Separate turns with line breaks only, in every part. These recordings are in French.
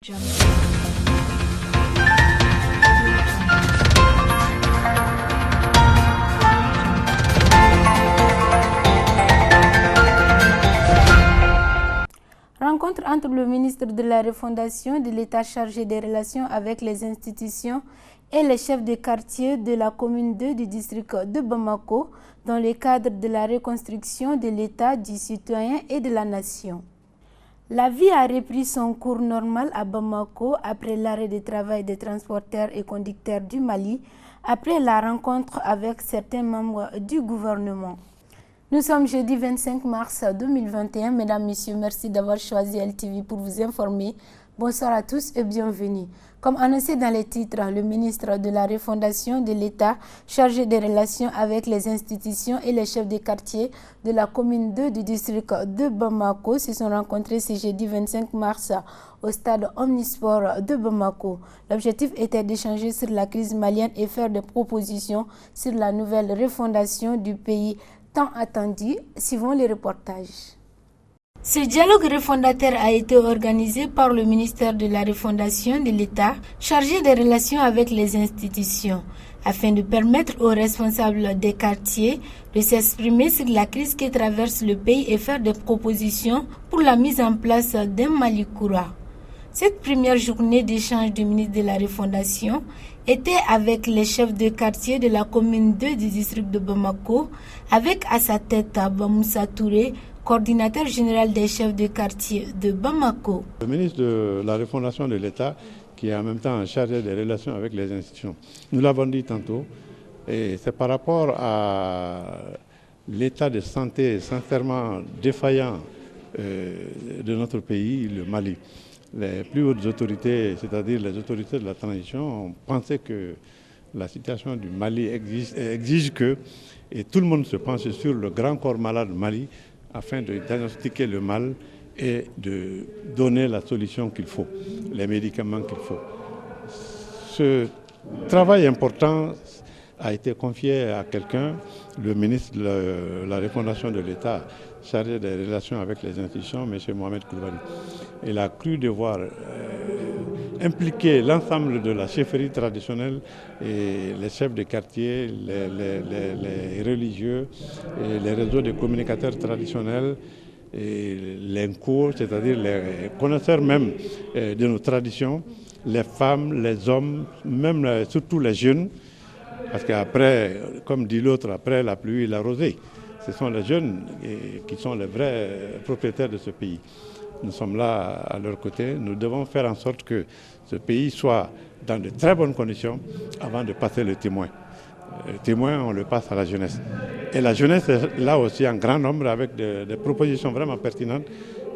Rencontre entre le ministre de la Refondation de l'État chargé des relations avec les institutions et les chefs de quartier de la commune 2 du district de Bamako dans le cadre de la reconstruction de l'État, du citoyen et de la nation. La vie a repris son cours normal à Bamako après l'arrêt de travail des transporteurs et conducteurs du Mali, après la rencontre avec certains membres du gouvernement. Nous sommes jeudi 25 mars 2021. Mesdames, Messieurs, merci d'avoir choisi LTV pour vous informer. Bonsoir à tous et bienvenue. Comme annoncé dans les titres, le ministre de la Refondation de l'État, chargé des relations avec les institutions et les chefs de quartier de la commune 2 du district de Bamako se sont rencontrés ce jeudi 25 mars au stade Omnisport de Bamako. L'objectif était d'échanger sur la crise malienne et faire des propositions sur la nouvelle refondation du pays tant attendu, suivant les reportages. Ce dialogue refondateur a été organisé par le ministère de la Refondation de l'État, chargé des relations avec les institutions, afin de permettre aux responsables des quartiers de s'exprimer sur la crise qui traverse le pays et faire des propositions pour la mise en place d'un Mali courant. Cette première journée d'échange du ministre de la Refondation était avec les chefs de quartier de la commune 2 du district de Bamako, avec à sa tête Bamoussa Touré, coordinateur général des chefs de quartier de Bamako.
Le ministre de la Refondation de l'État, qui est en même temps chargé des relations avec les institutions, nous l'avons dit tantôt, et c'est par rapport à l'état de santé sincèrement défaillant de notre pays, le Mali. Les plus hautes autorités, c'est-à-dire les autorités de la transition, ont pensé que la situation du Mali exige que, et tout le monde se penche sur le grand corps malade Mali, afin de diagnostiquer le mal et de donner la solution qu'il faut, les médicaments qu'il faut. Ce travail important a été confié à quelqu'un, le ministre de la Refondation de l'État, chargé des relations avec les institutions, M. Mohamed Koulibaly. Il a cru devoir impliquer l'ensemble de la chefferie traditionnelle et les chefs de quartier, les religieux, et les réseaux de communicateurs traditionnels, et l'INCO, c'est-à-dire les connaisseurs même de nos traditions, les femmes, les hommes, même surtout les jeunes, parce qu'après, comme dit l'autre, après la pluie et la rosée, ce sont les jeunes qui sont les vrais propriétaires de ce pays. Nous sommes là à leur côté. Nous devons faire en sorte que ce pays soit dans de très bonnes conditions avant de passer le témoin. Le témoin, on le passe à la jeunesse. Et la jeunesse est là aussi en grand nombre avec des propositions vraiment pertinentes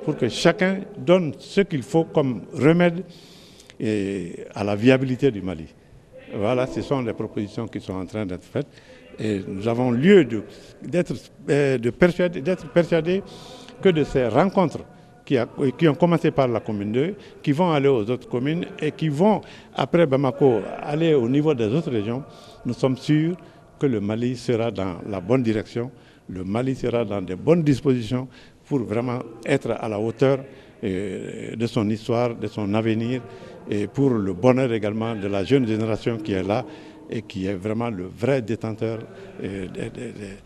pour que chacun donne ce qu'il faut comme remède à la viabilité du Mali. Voilà, ce sont les propositions qui sont en train d'être faites. Et nous avons lieu d'être persuadés que de ces rencontres qui ont commencé par la commune 2, qui vont aller aux autres communes et qui vont, après Bamako, aller au niveau des autres régions, nous sommes sûrs que le Mali sera dans la bonne direction, le Mali sera dans de bonnes dispositions pour vraiment être à la hauteur de son histoire, de son avenir, et pour le bonheur également de la jeune génération qui est là et qui est vraiment le vrai détenteur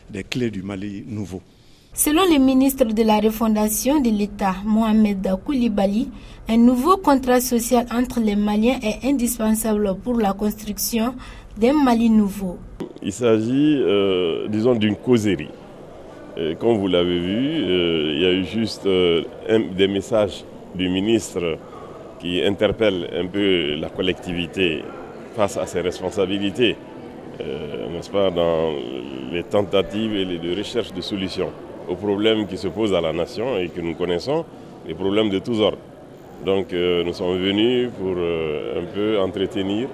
des clés du Mali nouveau.
Selon le ministre de la Refondation de l'État, Mohamed Koulibaly, un nouveau contrat social entre les Maliens est indispensable pour la construction d'un Mali nouveau.
Il s'agit, disons, d'une causerie. Comme vous l'avez vu, il y a eu juste des messages du ministre qui interpellent un peu la collectivité face à ses responsabilités, n'est-ce pas, dans les tentatives et les recherches de solutions aux problèmes qui se posent à la nation et que nous connaissons, les problèmes de tous ordres. Donc nous sommes venus pour un peu entretenir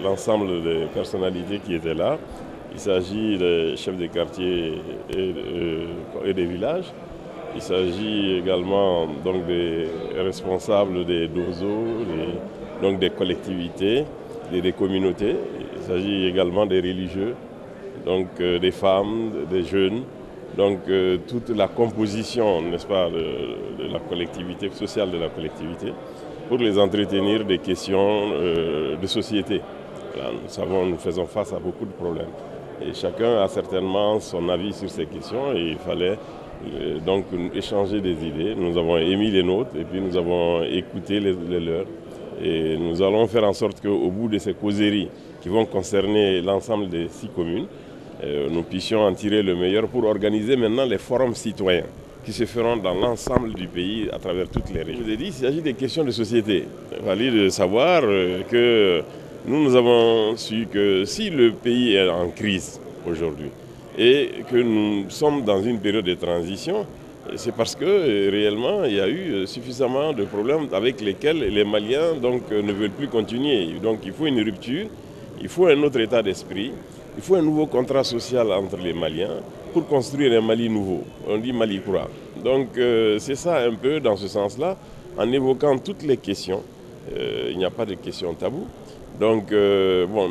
l'ensemble des personnalités qui étaient là. Il s'agit des chefs de quartier et des villages. Il s'agit également donc, des responsables des DOSO, donc des collectivités, des communautés. Il s'agit également des religieux, donc des femmes, des jeunes, Donc toute la composition, n'est-ce pas, de la collectivité sociale de la collectivité, pour les entretenir des questions de société. Là, nous faisons face à beaucoup de problèmes. Et chacun a certainement son avis sur ces questions et il fallait donc échanger des idées. Nous avons émis les nôtres et puis nous avons écouté les leurs. Et nous allons faire en sorte qu'au bout de ces causeries qui vont concerner l'ensemble des 6 communes, nous puissions en tirer le meilleur pour organiser maintenant les forums citoyens qui se feront dans l'ensemble du pays à travers toutes les régions. Je vous ai dit, il s'agit des questions de société. Il fallait de savoir que nous avons su que si le pays est en crise aujourd'hui et que nous sommes dans une période de transition, c'est parce que réellement il y a eu suffisamment de problèmes avec lesquels les Maliens donc, ne veulent plus continuer. Donc il faut une rupture, il faut un autre état d'esprit, il faut un nouveau contrat social entre les Maliens pour construire un Mali nouveau. On dit Mali Koura. Donc c'est ça un peu dans ce sens-là, en évoquant toutes les questions. Il n'y a pas de questions taboues. Donc,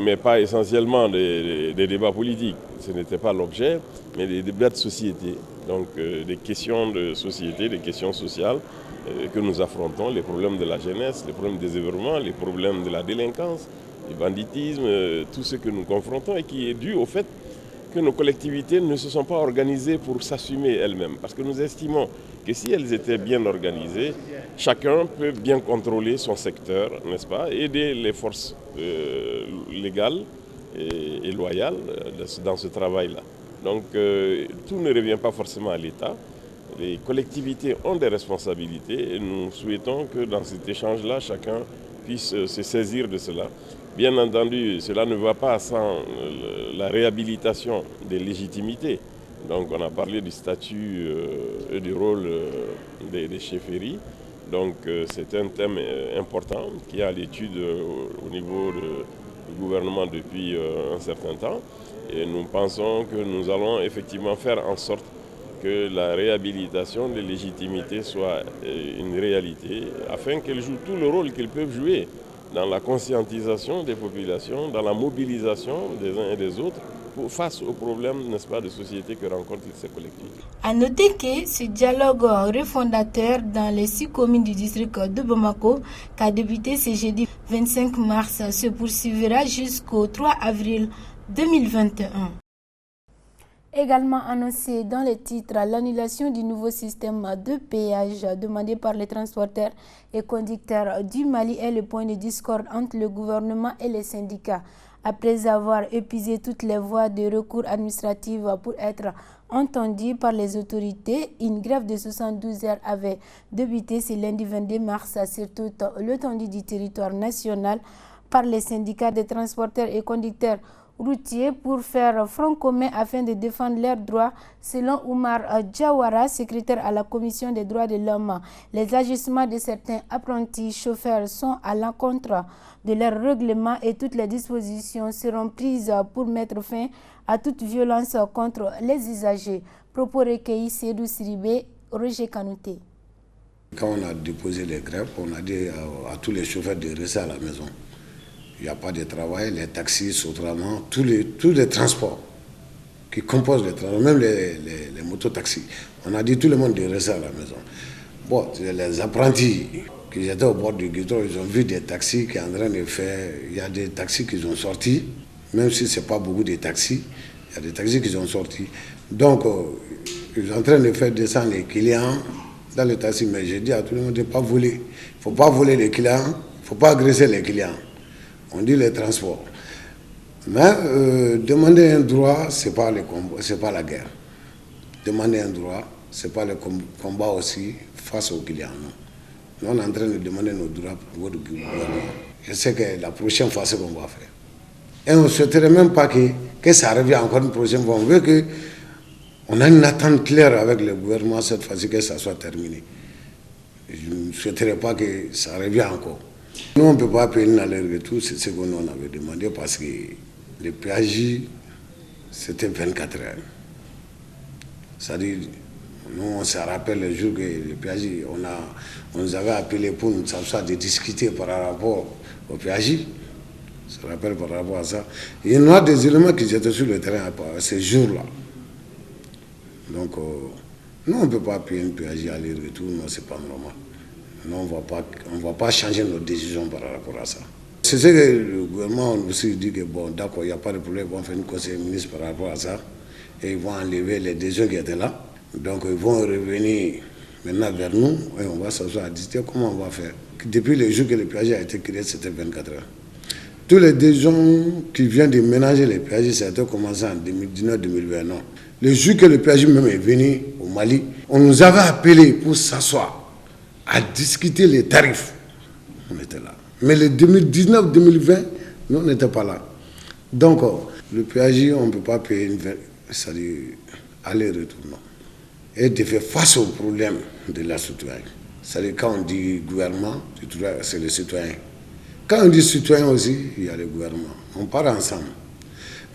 mais pas essentiellement des débats politiques, ce n'était pas l'objet, mais des débats de société. Donc des questions de société, des questions sociales que nous affrontons, les problèmes de la jeunesse, les problèmes des événements, les problèmes de la délinquance, du banditisme, tout ce que nous confrontons et qui est dû au fait que nos collectivités ne se sont pas organisées pour s'assumer elles-mêmes. Parce que nous estimons que si elles étaient bien organisées, chacun peut bien contrôler son secteur, n'est-ce pas, aider les forces légales et loyales dans ce travail-là. Donc tout ne revient pas forcément à l'État. Les collectivités ont des responsabilités et nous souhaitons que dans cet échange-là, chacun puisse se saisir de cela. Bien entendu, cela ne va pas sans la réhabilitation des légitimités. Donc on a parlé du statut et du rôle des chefferies. Donc c'est un thème important qui est à l'étude au niveau du gouvernement depuis un certain temps. Et nous pensons que nous allons effectivement faire en sorte que la réhabilitation des légitimités soit une réalité afin qu'elles jouent tout le rôle qu'elles peuvent jouer dans la conscientisation des populations, dans la mobilisation des uns et des autres face aux problèmes, n'est-ce pas, de société que rencontrent ces collectivités.
À noter que ce dialogue refondateur dans les 6 communes du district de Bamako, qui a débuté ce jeudi 25 mars, se poursuivra jusqu'au 3 avril 2021. Également annoncé dans les titres, l'annulation du nouveau système de péage demandé par les transporteurs et conducteurs du Mali est le point de discorde entre le gouvernement et les syndicats. Après avoir épuisé toutes les voies de recours administratifs pour être entendues par les autorités, une grève de 72 heures avait débuté ce lundi 22 mars sur toute l'étendue du territoire national par les syndicats des transporteurs et conducteurs routiers pour faire front commun afin de défendre leurs droits. Selon Oumar Diawara, secrétaire à la Commission des droits de l'homme, les agissements de certains apprentis chauffeurs sont à l'encontre de leur règlement et toutes les dispositions seront prises pour mettre fin à toute violence contre les usagers. Propos recueillis Sédou Siribé, Roger Kanouté.
Quand on a déposé les grèves, on a dit à tous les chauffeurs de rester à la maison. Il n'y a pas de travail, les taxis, Sotraman, tous les transports qui composent les transports, même les mototaxis. On a dit tout le monde de rester à la maison. Bon, les apprentis qui étaient au bord du guidon, ils ont vu des taxis qui sont en train de faire. Il y a des taxis qui sont sortis, même si ce n'est pas beaucoup de taxis, il y a des taxis qui sont sortis. Donc, ils sont en train de faire descendre les clients dans le taxi. Mais j'ai dit à tout le monde de ne pas voler. Il ne faut pas voler les clients, il ne faut pas agresser les clients. On dit les transports. Mais demander un droit, ce n'est pas la guerre. Demander un droit, ce n'est pas le combat aussi face aux clients. Non. Nous, on est en train de demander nos droits pour le gouvernement. Je sais que la prochaine fois, c'est ce qu'on va faire. Et on ne souhaiterait même pas que ça revienne encore une prochaine fois. On veut qu'on a une attente claire avec le gouvernement cette fois-ci, que ça soit terminé. Je ne souhaiterais pas que ça revienne encore. Nous, on ne peut pas payer une aller-retour, c'est ce qu'on avait demandé parce que le PAJ, c'était 24 heures. C'est-à-dire, nous, on se rappelle le jour que le PAJ, on nous avait appelé pour nous s'asseoir de discuter par rapport au PAJ. On se rappelle par rapport à ça. Il y a des éléments qui étaient sur le terrain à ces jours-là. Donc, nous, on ne peut pas payer une péage aller-retour, non, c'est pas normal. Nous, on ne va pas changer nos décisions par rapport à ça. C'est ce que le gouvernement aussi dit que, bon, d'accord, il n'y a pas de problème, ils vont faire une conseil ministre par rapport à ça, et ils vont enlever les décisions qui étaient là. Donc, ils vont revenir maintenant vers nous, et on va s'asseoir à discuter comment on va faire. Depuis le jour que le péage a été créé, c'était 24 heures. Tous les décisions qui viennent de ménager les péages, ça a été commencé en 2019-2020, non. Le jour que le péage même est venu au Mali, on nous avait appelés pour s'asseoir, à discuter les tarifs. On était là. Mais le 2019-2020, nous, on n'était pas là. Donc, le péage, on ne peut pas payer c'est-à-dire aller-retour, non. Et de faire face aux problèmes de la citoyenne. C'est-à-dire quand on dit gouvernement, c'est le citoyen. Quand on dit citoyen aussi, il y a le gouvernement. On part ensemble.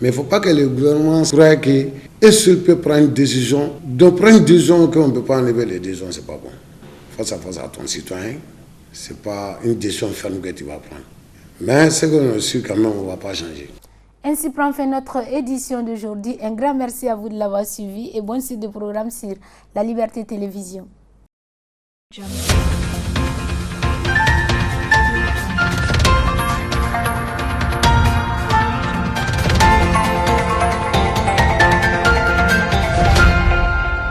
Mais il ne faut pas que le gouvernement croie qu'un seul peut prendre une décision. Donc prendre une décision qu'on ne peut pas enlever les décisions, ce n'est pas bon. Face à ton citoyen, ce n'est pas une décision ferme que tu vas prendre. Mais c'est qu'on est sûr quand même, on ne va pas changer.
Ainsi prend fin notre édition d'aujourd'hui. Un grand merci à vous de l'avoir suivi et bonne suite de programme sur La Liberté Télévision.